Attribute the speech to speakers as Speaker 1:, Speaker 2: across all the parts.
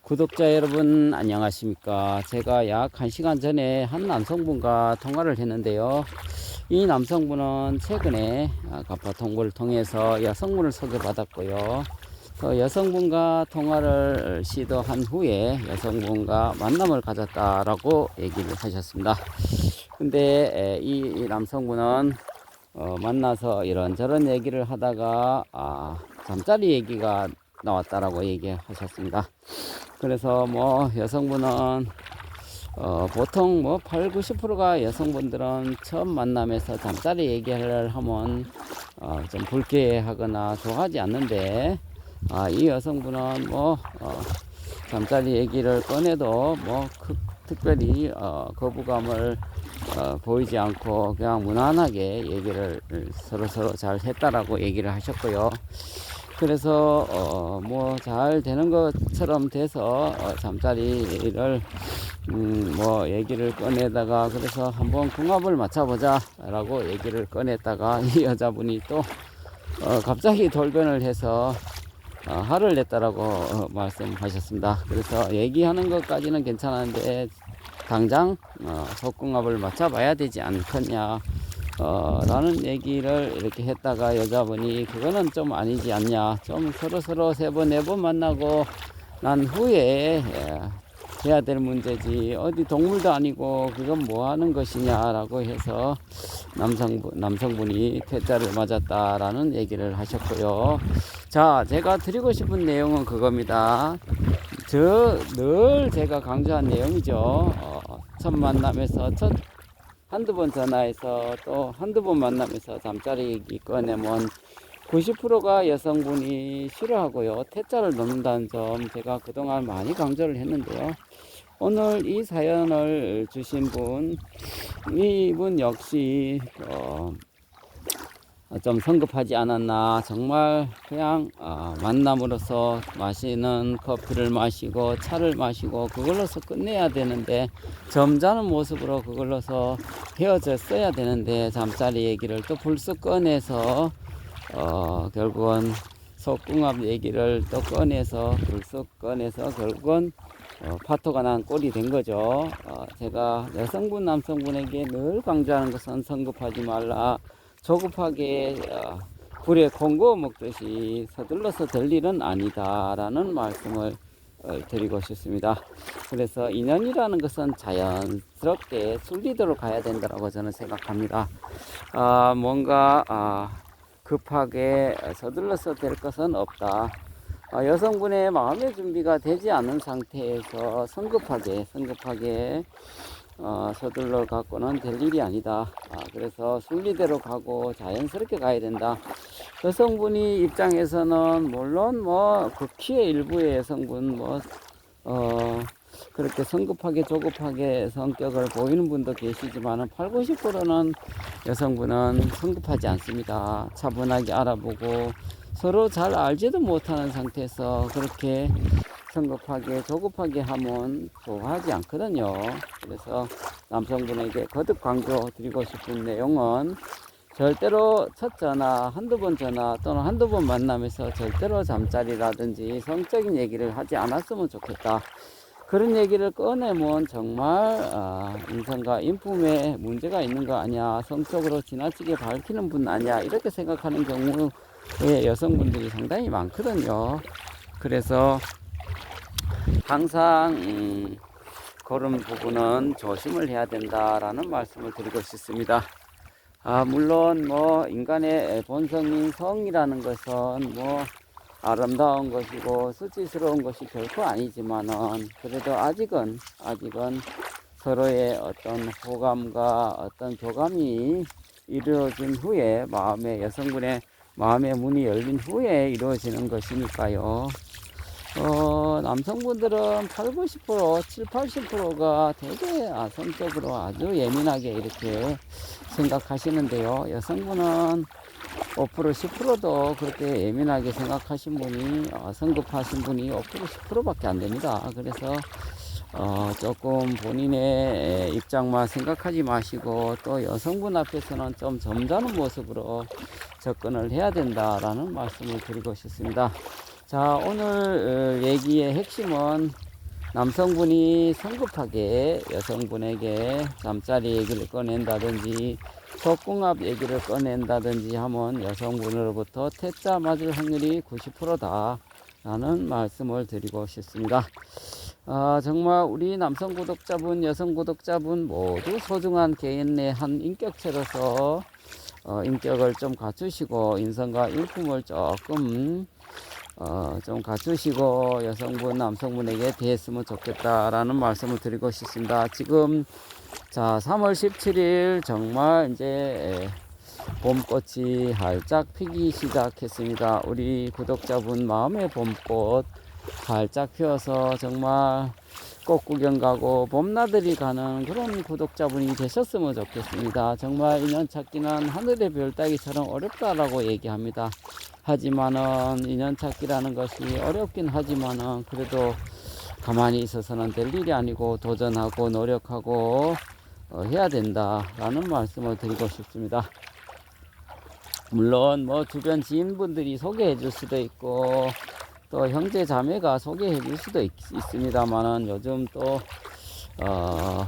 Speaker 1: 구독자 여러분 안녕하십니까. 제가 약 1시간 전에 한 남성분과 통화를 했는데요. 이 남성분은 최근에 가파 통보를 통해서 여성분을 소개받았고요. 그 여성분과 통화를 시도한 후에 여성분과 만남을 가졌다라고 얘기를 하셨습니다. 근데 이 남성분은 만나서 이런저런 얘기를 하다가 잠자리 얘기가 나왔다라고 얘기하셨습니다. 그래서 뭐 여성분은 보통 뭐 8, 90%가 여성분들은 처음 만남에서 잠자리 얘기를 하면 좀 불쾌하거나 좋아하지 않는데 이 여성분은 뭐 잠자리 얘기를 꺼내도 뭐 특별히 거부감을 보이지 않고 그냥 무난하게 얘기를 서로 잘 했다라고 얘기를 하셨고요. 그래서 뭐 잘 되는 것처럼 돼서 잠자리를 뭐 얘기를 꺼내다가 그래서 한번 궁합을 맞춰보자 라고 얘기를 꺼냈다가 이 여자분이 또 갑자기 돌변을 해서 화를 냈다라고 말씀하셨습니다. 그래서 얘기하는 것까지는 괜찮은데 당장 속궁합을 맞춰봐야 되지 않겠냐 라는 얘기를 이렇게 했다가 여자분이 그거는 좀 아니지 않냐, 좀 서로 3번 4번 만나고 난 후에 해야 될 문제지 어디 동물도 아니고 그건 뭐 하는 것이냐 라고 해서 남성분이 퇴짜를 맞았다라는 얘기를 하셨고요. 자, 제가 드리고 싶은 내용은 그겁니다. 늘 제가 강조한 내용이죠. 첫 만남에서 한두 번 전화해서 또 한두 번 만나면서 잠자리 얘기 꺼내면 90%가 여성분이 싫어하고요. 퇴짜를 넣는다는 점 제가 그동안 많이 강조를 했는데요. 오늘 이 사연을 주신 분, 이분 역시 좀 성급하지 않았나. 정말 그냥 만남으로서 마시는 커피를 마시고 차를 마시고 그걸로서 끝내야 되는데 점잖은 모습으로 그걸로서 헤어졌어야 되는데 잠자리 얘기를 또 불쑥 꺼내서 결국은 속궁합 얘기를 또 꺼내서 불쑥 꺼내서 결국은 파토가 난 꼴이 된 거죠. 제가 여성분 남성분에게 늘 강조하는 것은 성급하지 말라. 조급하게 불에 콩고 먹듯이 서둘러서 될 일은 아니다라는 말씀을 드리고 싶습니다. 그래서 인연이라는 것은 자연스럽게 순리대로 가야 된다고 저는 생각합니다. 뭔가 급하게 서둘러서 될 것은 없다. 여성분의 마음의 준비가 되지 않은 상태에서 성급하게 서둘러 갖고는 될 일이 아니다. 그래서 순리대로 가고 자연스럽게 가야 된다. 여성분이 입장에서는 물론 뭐 극히의 일부의 여성분 그렇게 성급하게 조급하게 성격을 보이는 분도 계시지만 8, 90%는 여성분은 성급하지 않습니다. 차분하게 알아보고 서로 잘 알지도 못하는 상태에서 그렇게 성급하게 조급하게 하면 좋아하지 않거든요. 그래서 남성분에게 거듭 강조 드리고 싶은 내용은 절대로 첫 전화, 한두 번 전화 또는 한두 번 만나면서 절대로 잠자리라든지 성적인 얘기를 하지 않았으면 좋겠다. 그런 얘기를 꺼내면 정말 인성과 인품에 문제가 있는 거 아니야, 성적으로 지나치게 밝히는 분 아니야, 이렇게 생각하는 경우에 여성분들이 상당히 많거든요. 그래서 항상 그런 부분은 조심을 해야 된다라는 말씀을 드리고 싶습니다. 물론 뭐 인간의 본성인 성이라는 것은 뭐 아름다운 것이고 수치스러운 것이 결코 아니지만은 그래도 아직은 서로의 어떤 호감과 어떤 교감이 이루어진 후에 여성분의 마음의 문이 열린 후에 이루어지는 것이니까요. 남성분들은 8, 90%, 7, 80%가 되게 성적으로 아주 예민하게 이렇게 생각하시는데요. 여성분은 5%, 10%도 그렇게 예민하게 생각하신 분이, 성급하신 분이 5%, 10%밖에 안 됩니다. 그래서 조금 본인의 입장만 생각하지 마시고 또 여성분 앞에서는 좀 점잖은 모습으로 접근을 해야 된다라는 말씀을 드리고 싶습니다. 자, 오늘 얘기의 핵심은 남성분이 성급하게 여성분에게 잠자리 얘기를 꺼낸다든지 속궁합 얘기를 꺼낸다든지 하면 여성분으로부터 퇴짜 맞을 확률이 90%다 라는 말씀을 드리고 싶습니다. 정말 우리 남성 구독자분, 여성 구독자분 모두 소중한 개인의 한 인격체로서 인격을 좀 갖추시고 인성과 인품을 조금 좀 갖추시고 여성분, 남성분에게 대했으면 좋겠다라는 말씀을 드리고 싶습니다. 지금 자 3월 17일 정말 이제 봄꽃이 활짝 피기 시작했습니다. 우리 구독자분 마음의 봄꽃 활짝 피어서 정말 꽃 구경 가고 봄나들이 가는 그런 구독자분이 되셨으면 좋겠습니다. 정말 인연 찾기는 하늘의 별 따기처럼 어렵다라고 얘기합니다. 하지만은 인연 찾기라는 것이 어렵긴 하지만은 그래도 가만히 있어서는 될 일이 아니고 도전하고 노력하고 해야 된다라는 말씀을 드리고 싶습니다. 물론 뭐 주변 지인분들이 소개해 줄 수도 있고 또 형제 자매가 소개해 줄 수도 있습니다만은 요즘 또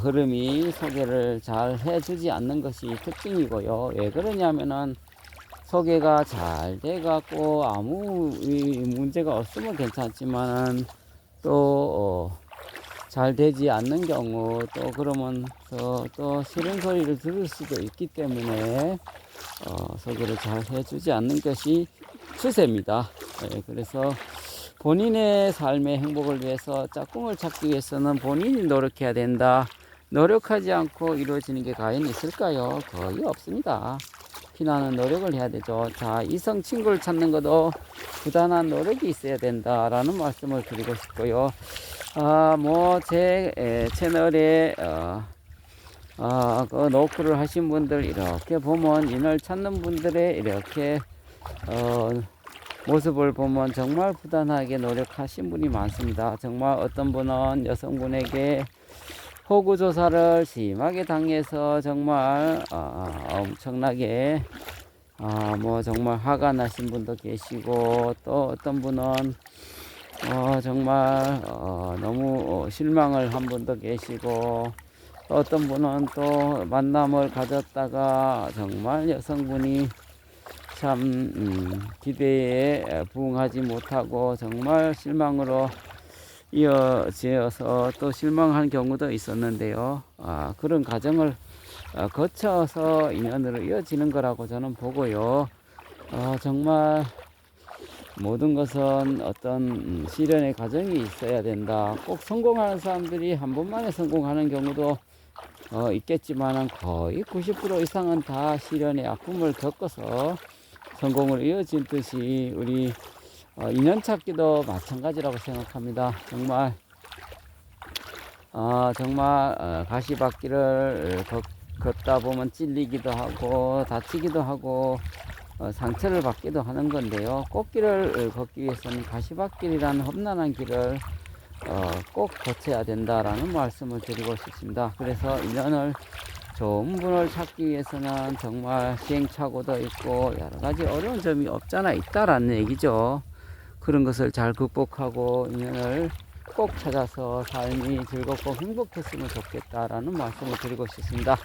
Speaker 1: 흐름이 소개를 잘 해주지 않는 것이 특징이고요. 왜 그러냐면은 소개가 잘 돼 갖고 아무 문제가 없으면 괜찮지만은 또 잘 되지 않는 경우 또 그러면서 또 싫은 소리를 들을 수도 있기 때문에 소개를 잘 해주지 않는 것이 추세입니다. 그래서 본인의 삶의 행복을 위해서 짝꿍을 찾기 위해서는 본인이 노력해야 된다. 노력하지 않고 이루어지는 게 과연 있을까요? 거의 없습니다. 피나는 노력을 해야 되죠. 자, 이성 친구를 찾는 것도 부단한 노력이 있어야 된다라는 말씀을 드리고 싶고요. 뭐 제 채널에 그 노크를 하신 분들 이렇게 보면 인을 찾는 분들의 이렇게 모습을 보면 정말 부단하게 노력하신 분이 많습니다. 정말 어떤 분은 여성분에게 호구조사를 심하게 당해서 정말 엄청나게 뭐 정말 화가 나신 분도 계시고 또 어떤 분은 정말 너무 실망을 한 분도 계시고 또 어떤 분은 또 만남을 가졌다가 정말 여성분이 참 기대에 부응하지 못하고 정말 실망으로 이어져서 또 실망한 경우도 있었는데요. 그런 과정을 거쳐서 인연으로 이어지는 거라고 저는 보고요. 정말 모든 것은 어떤 시련의 과정이 있어야 된다. 꼭 성공하는 사람들이 한 번만에 성공하는 경우도 있겠지만 거의 90% 이상은 다 시련의 아픔을 겪어서 성공을 이어진 듯이 우리 인연 찾기도 마찬가지라고 생각합니다. 정말 가시밭길을 걷다 보면 찔리기도 하고 다치기도 하고 상처를 받기도 하는 건데요. 꽃길을 걷기 위해서는 가시밭길이라는 험난한 길을 꼭 거쳐야 된다라는 말씀을 드리고 싶습니다. 그래서 인연을 좋은 분을 찾기 위해서는 정말 시행착오도 있고 여러 가지 어려운 점이 없잖아 있다라는 얘기죠. 그런 것을 잘 극복하고 인연을 꼭 찾아서 삶이 즐겁고 행복했으면 좋겠다라는 말씀을 드리고 싶습니다.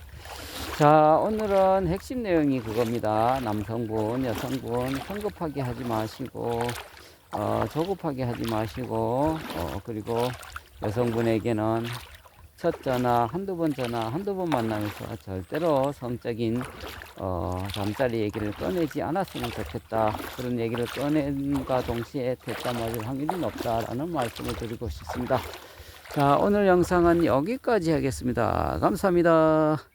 Speaker 1: 자, 오늘은 핵심 내용이 그겁니다. 남성분, 여성분 성급하게 하지 마시고 조급하게 하지 마시고 그리고 여성분에게는 첫 전화, 한두 번 전화, 한두 번 만나면서 절대로 성적인 잠자리 얘기를 꺼내지 않았으면 좋겠다. 그런 얘기를 꺼낸과 동시에 퇴짜 맞을 확률이 높다라는 말씀을 드리고 싶습니다. 자, 오늘 영상은 여기까지 하겠습니다. 감사합니다.